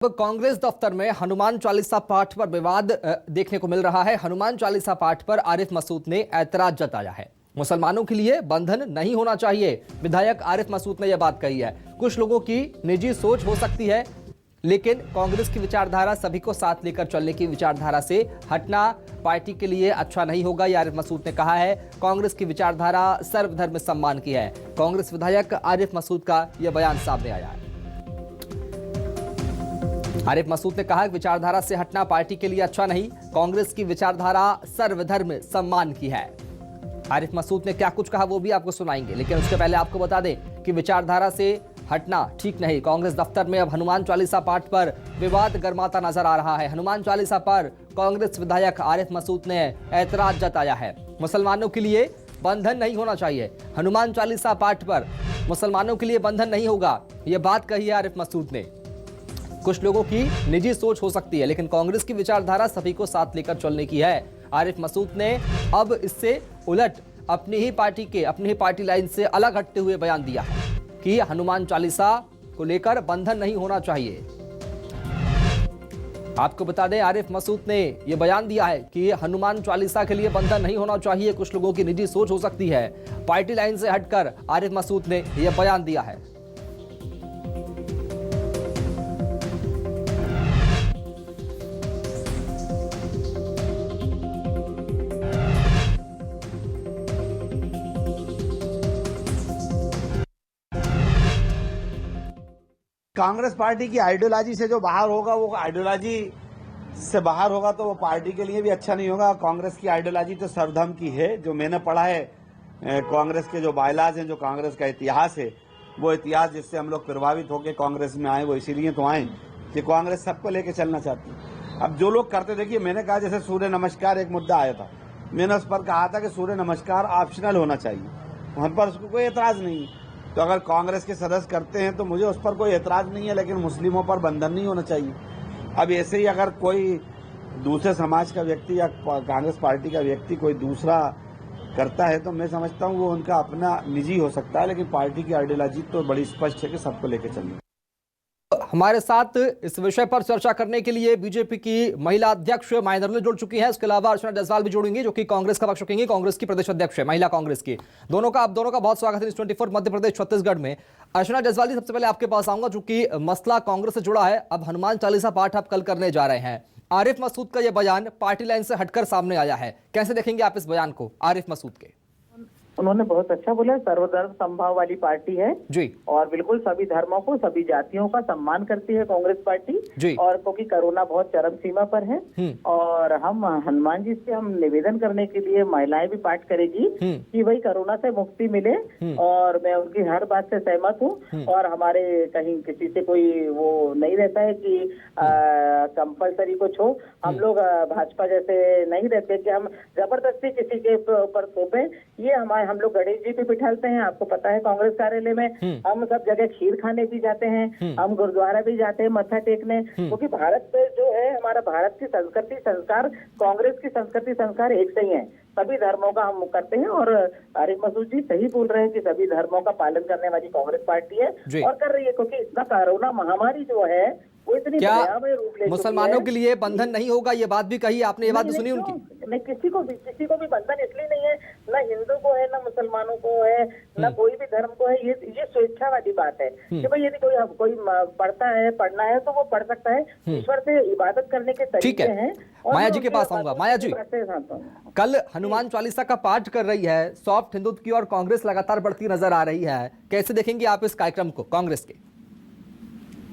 अब कांग्रेस दफ्तर में हनुमान चालीसा पाठ पर विवाद देखने को मिल रहा है। हनुमान चालीसा पाठ पर आरिफ मसूद ने ऐतराज जताया है। मुसलमानों के लिए बंधन नहीं होना चाहिए। विधायक आरिफ मसूद ने यह बात कही है। कुछ लोगों की निजी सोच हो सकती है, लेकिन कांग्रेस की विचारधारा सभी को साथ लेकर चलने की विचारधारा से हटना पार्टी के लिए अच्छा नहीं होगा, यह आरिफ मसूद ने कहा है। कांग्रेस की विचारधारा सर्वधर्म सम्मान की है। कांग्रेस विधायक आरिफ मसूद का यह बयान सामने आया है। आरिफ मसूद ने कहा कि विचारधारा से हटना पार्टी के लिए अच्छा नहीं। कांग्रेस की विचारधारा सर्वधर्म सम्मान की है। आरिफ मसूद ने क्या कुछ कहा वो भी आपको सुनाएंगे, लेकिन उसके पहले आपको बता दें कि विचारधारा से हटना ठीक नहीं। कांग्रेस दफ्तर में अब हनुमान चालीसा पाठ पर विवाद गर्माता नजर आ रहा है। हनुमान चालीसा पर कांग्रेस विधायक आरिफ मसूद ने ऐतराज जताया है। मुसलमानों के लिए बंधन नहीं होना चाहिए। हनुमान चालीसा पाठ पर मुसलमानों के लिए बंधन नहीं होगा, यह बात कही है आरिफ मसूद ने। कुछ लोगों की निजी सोच हो सकती है, लेकिन कांग्रेस की विचारधारा सभी को साथ लेकर चलने की है। आरिफ मसूद ने अब इससे उलट अपनी ही पार्टी लाइन से अलग हटते हुए बयान दिया है कि हनुमान चालीसा को लेकर बंधन नहीं होना चाहिए। आपको बता दें, आरिफ मसूद ने यह बयान दिया है कि हनुमान चालीसा के लिए बंधन नहीं होना चाहिए। कुछ लोगों की निजी सोच हो सकती है। पार्टी लाइन से हटकर आरिफ मसूद ने यह बयान दिया है। कांग्रेस पार्टी की आइडियोलॉजी से जो बाहर होगा, वो आइडियोलॉजी से बाहर होगा तो वो पार्टी के लिए भी अच्छा नहीं होगा। कांग्रेस की आइडियोलॉजी तो सर्वधर्म की है। जो मैंने पढ़ा है, कांग्रेस के जो बायलाज हैं, जो कांग्रेस का इतिहास है, वो इतिहास जिससे हम लोग प्रभावित होकर कांग्रेस में आए, वो इसीलिए तो आए कि कांग्रेस सबको लेके चलना चाहती है। अब जो लोग करते, देखिए मैंने कहा जैसे सूर्य नमस्कार एक मुद्दा आया था, मैंने उस पर कहा था कि सूर्य नमस्कार ऑप्शनल होना चाहिए, हम पर उसको कोई एतराज नहीं है। तो अगर कांग्रेस के सदस्य करते हैं तो मुझे उस पर कोई एतराज नहीं है, लेकिन मुस्लिमों पर बंधन नहीं होना चाहिए। अब ऐसे ही अगर कोई दूसरे समाज का व्यक्ति या कांग्रेस पार्टी का व्यक्ति कोई दूसरा करता है तो मैं समझता हूँ वो उनका अपना निजी हो सकता है, लेकिन पार्टी की आइडियोलॉजी तो बड़ी स्पष्ट है कि सबको लेकर चलना। हमारे साथ इस विषय पर चर्चा करने के लिए बीजेपी की महिला अध्यक्ष माया नरवणे जुड़ चुकी हैं। इसके अलावा अर्चना जायसवाल भी जुड़ेंगी, जो कि कांग्रेस का पक्ष रखेंगी। कांग्रेस की प्रदेश अध्यक्ष है, महिला कांग्रेस की। दोनों का बहुत स्वागत है 24 मध्य प्रदेश छत्तीसगढ़ में। अर्चना जायसवाल जी, सबसे पहले आपके पास आऊंगा, चूंकि मसला कांग्रेस से जुड़ा है। अब हनुमान चालीसा पाठ आप कल करने जा रहे हैं। आरिफ मसूद का यह बयान पार्टी लाइन से हटकर सामने आया है, कैसे देखेंगे आप इस बयान को आरिफ मसूद के? उन्होंने बहुत अच्छा बोला। सर्वधर्म समभाव वाली पार्टी है जी, और बिल्कुल सभी धर्मों को, सभी जातियों का सम्मान करती है कांग्रेस पार्टी जी। और क्योंकि कोरोना बहुत चरम सीमा पर है और हम हनुमान जी से हम निवेदन करने के लिए महिलाएं भी पाठ करेगी कि भाई कोरोना से मुक्ति मिले, और मैं उनकी हर बात से सहमत हूँ। और हमारे कहीं किसी से कोई वो नहीं रहता है कि कंपलसरी कुछ हो। हम लोग भाजपा जैसे नहीं रहते कि हम जबरदस्ती किसी के ऊपर थोपे। ये हम लोग गणेश जी भी बिठाते हैं, आपको पता है कांग्रेस कार्यालय में। हम सब जगह खीर खाने भी जाते हैं, हम गुरुद्वारा भी जाते हैं मत्था टेकने, क्योंकि भारत जो है हमारा, भारत की संस्कृति संस्कार, कांग्रेस की संस्कृति संस्कार एक से ही है। सभी धर्मों का हम करते हैं और आरिफ मसूद जी सही बोल रहे हैं कि सभी धर्मों का पालन करने वाली कांग्रेस पार्टी है और कर रही है, क्योंकि इतना कोरोना महामारी जो है वो इतनी भयावह रूप ले मुसलमानों के लिए बंधन नहीं होगा, ये बात भी कही आपने। ये बात भी सुनी उनकी? नहीं, किसी को भी बंधन इसलिए नहीं है, ना हिंदू को है, ना मुसलमानों को है, ना कोई भी धर्म को है। ये स्वेच्छा वाली बात है कि भाई यदि कोई पढ़ता है, पढ़ना है तो वो पढ़ सकता है। ईश्वर से इबादत करने के तरीके हैं। माया जी के पास आऊंगा। माया जी, कल हनुमान चालीसा का पाठ कर रही है, सॉफ्ट हिंदुत्व की और कांग्रेस लगातार बढ़ती नजर आ रही है, कैसे देखेंगे आप इस कार्यक्रम को कांग्रेस के?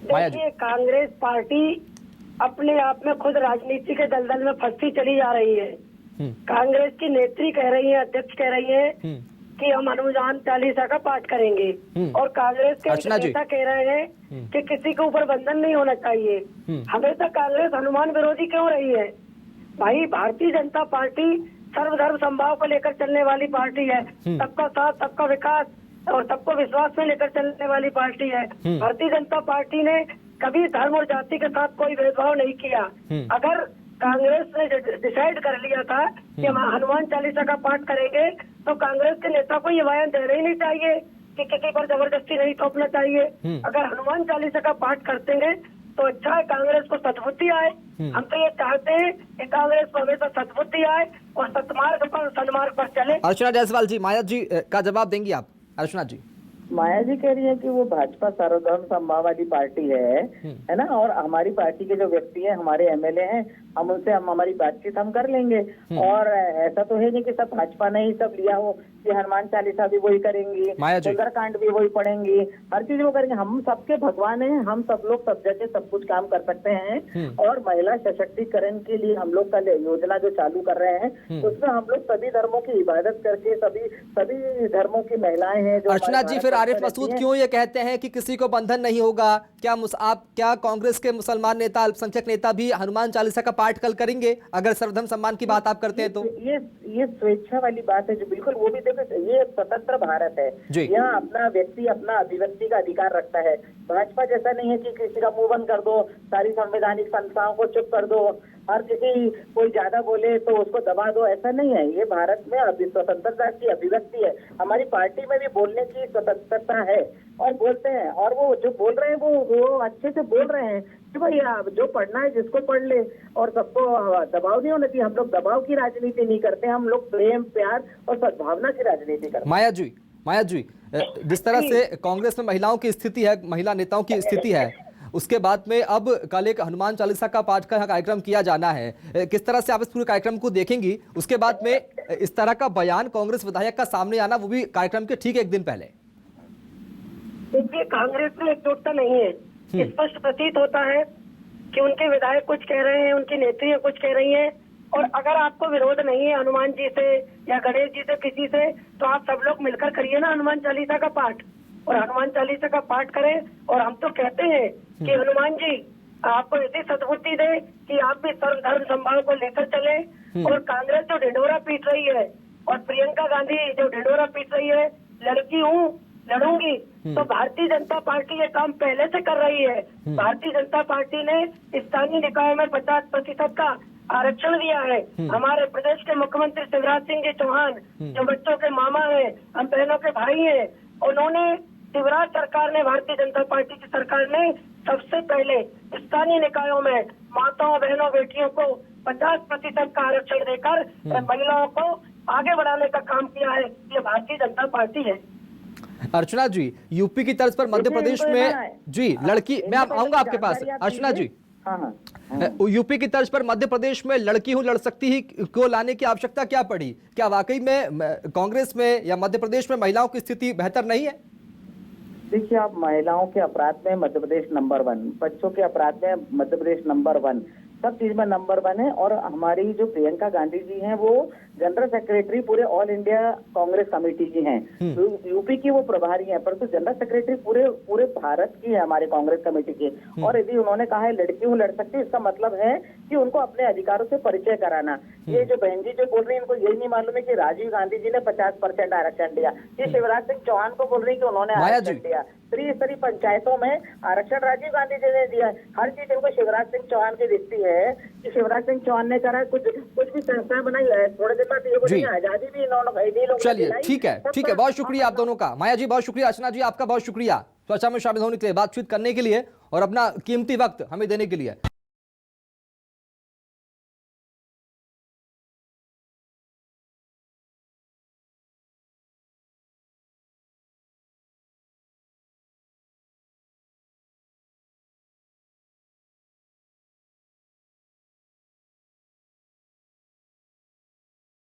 देखिए, कांग्रेस पार्टी अपने आप में खुद राजनीति के दलदल में फंसती चली जा रही है। कांग्रेस की नेत्री कह रही है, अध्यक्ष कह रही है कि हम हनुमान चालीसा का पाठ करेंगे, और कांग्रेस के नेता कह रहे हैं कि किसी के ऊपर बंधन नहीं होना चाहिए। हमेशा कांग्रेस हनुमान विरोधी क्यों रही है? भाई, भारतीय जनता पार्टी सर्वधर्म समभाव को लेकर चलने वाली पार्टी है। सबका साथ, सबका विकास और सबको विश्वास में लेकर चलने वाली पार्टी है। भारतीय जनता पार्टी ने कभी धर्म और जाति के साथ कोई भेदभाव नहीं किया। अगर कांग्रेस ने डिसाइड कर लिया था कि हम हनुमान चालीसा का पाठ करेंगे, तो कांग्रेस के नेता को ये बयान देना ही नहीं चाहिए कि किसी पर जबरदस्ती नहीं थोपना चाहिए। अगर हनुमान चालीसा का पाठ करते हैं तो अच्छा है, कांग्रेस को सद्बुद्धि आए। हम तो ये चाहते हैं कि कांग्रेस को हमेशा सद्बुद्धि आए और सत्मार्ग पर सन्मार्ग पर चले। अर्चना जायसवाल जी, माया जी का जवाब देंगी आप? अर्चना जी, माया जी कह रही है कि वो भाजपा सर्वधर्म समभाव वाली पार्टी है ना, और हमारी पार्टी के जो व्यक्ति हैं, हमारे एमएलए हैं, हम उनसे हमारी बातचीत हम कर लेंगे। और ऐसा तो है नहीं कि सब भाजपा ने ही सब लिया हो कि हनुमान चालीसा भी वही करेंगी, सुंदरकांड भी वही पढ़ेंगी, हर चीज वो करेंगे। हम सबके भगवान हैं, हम सब लोग सब जगह सब कुछ काम कर सकते हैं। और महिला सशक्तिकरण के लिए हम लोग कल योजना जो चालू कर रहे हैं, उसमें हम लोग सभी धर्मों की इबादत करके सभी धर्मों की महिलाएं हैं जो। अर्चना जी, फिर आरिफ मसूद क्यों ये कहते हैं कि किसी को बंधन नहीं होगा? क्या कांग्रेस के मुसलमान नेता, अल्पसंख्यक नेता भी हनुमान चालीसा का पाठ कल करेंगे अगर सर्वधर्म सम्मान की बात आप करते हैं तो? ये स्वेच्छा वाली बात है जो बिल्कुल, वो भी देखो, ये स्वतंत्र भारत है, यहाँ अपना व्यक्ति अपना अभिव्यक्ति का अधिकार रखता है। भाजपा जैसा नहीं है कि किसी का मुंह बंद कर दो, सारी संवैधानिक संस्थाओं को चुप कर दो, हर किसी कोई ज्यादा बोले तो उसको दबा दो, ऐसा नहीं है। ये भारत में स्वतंत्रता की अभिव्यक्ति है। हमारी पार्टी में भी बोलने की स्वतंत्रता है और बोलते हैं, और वो जो बोल रहे हैं वो अच्छे से बोल रहे हैं कि भाई जो पढ़ना है जिसको पढ़ ले, और सबको दबाव नहीं होना चाहिए। हम लोग दबाव की राजनीति नहीं करते, हम लोग प्रेम प्यार और सद्भावना की राजनीति करते हैं। माया जी, जिस तरह से कांग्रेस में महिलाओं की स्थिति है, महिला नेताओं की स्थिति है, उसके बाद में अब कल एक हनुमान चालीसा का पाठ का कार्यक्रम किया जाना है, किस तरह से आप इस पूरे कार्यक्रम को देखेंगी? उसके बाद में इस तरह का बयान कांग्रेस विधायक का सामने आना, वो भी कार्यक्रम के ठीक एक दिन पहले। देखिए, कांग्रेस में एकजुटता नहीं है। स्पष्ट प्रतीत होता है कि उनके विधायक कुछ कह रहे हैं, उनकी नेत्रियां कुछ कह रही हैं, और अगर आपको विरोध नहीं है हनुमान जी से या गणेश जी से किसी से, तो आप सब लोग मिलकर करिए ना हनुमान चालीसा का पाठ, और हनुमान चालीसा का पाठ करें। और हम तो कहते हैं कि हनुमान जी आपको ऐसी सद्बुद्धि दे कि आप भी सर्व धर्म संभाव को लेकर चले। और कांग्रेस जो ढिंढोरा पीट रही है, और प्रियंका गांधी जो ढिंढोरा पीट रही है, लड़की हूँ लड़ूंगी, तो भारतीय जनता पार्टी ये काम पहले से कर रही है। भारतीय जनता पार्टी ने स्थानीय निकायों में 50% का आरक्षण दिया है। हमारे प्रदेश के मुख्यमंत्री शिवराज सिंह जी चौहान, जो बच्चों के मामा हैं, हम बहनों के भाई हैं, उन्होंने, शिवराज सरकार ने, भारतीय जनता पार्टी की सरकार ने सबसे पहले स्थानीय निकायों में माताओं बहनों बेटियों को 50% का आरक्षण देकर महिलाओं को आगे बढ़ाने का काम किया है। ये भारतीय जनता पार्टी है। अर्चना जी, यूपी की तर्ज पर मध्य प्रदेश में जी लड़की, मैं आऊंगा आपके पास अर्चना जी। यूपी की तर्ज पर मध्य प्रदेश में लड़की हूं लड़ सकती ही को लाने की आवश्यकता क्या पड़ी? क्या वाकई में कांग्रेस में या मध्य प्रदेश में महिलाओं की स्थिति बेहतर नहीं है? देखिए, आप महिलाओं के अपराध में मध्य प्रदेश नंबर 1, बच्चों के अपराध में मध्य प्रदेश नंबर 1, सब चीज में नंबर 1 है। और हमारी जो प्रियंका गांधी जी हैं, वो जनरल सेक्रेटरी पूरे ऑल इंडिया कांग्रेस कमेटी की हैं। यूपी की वो प्रभारी हैं, परंतु जनरल सेक्रेटरी पूरे भारत की है हमारे कांग्रेस कमेटी की। और यदि उन्होंने कहा है लड़की हूँ लड़ सकती, इसका मतलब है कि उनको अपने अधिकारों से परिचय कराना। ये जो बहन जी जो बोल रही है, इनको यही नहीं मालूम है कि राजीव गांधी जी ने 50% आरक्षण दिया। ये शिवराज सिंह चौहान को बोल रही है कि उन्होंने आरक्षण दिया। त्रिस्तरीय पंचायतों में आरक्षण राजीव गांधी जी ने दिया। हर चीज इनको शिवराज सिंह चौहान की दिखती है कि शिवराज सिंह चौहान ने करा, कुछ भी संस्था बनाई है, थोड़े दिन बाद ये आजादी भी इन्होंने। चलिए, ठीक है, बहुत शुक्रिया आप दोनों का। माया जी बहुत शुक्रिया, अर्चना जी आपका बहुत शुक्रिया चर्चा में शामिल होने के लिए, बातचीत करने के लिए और अपना कीमती वक्त हमें देने के लिए।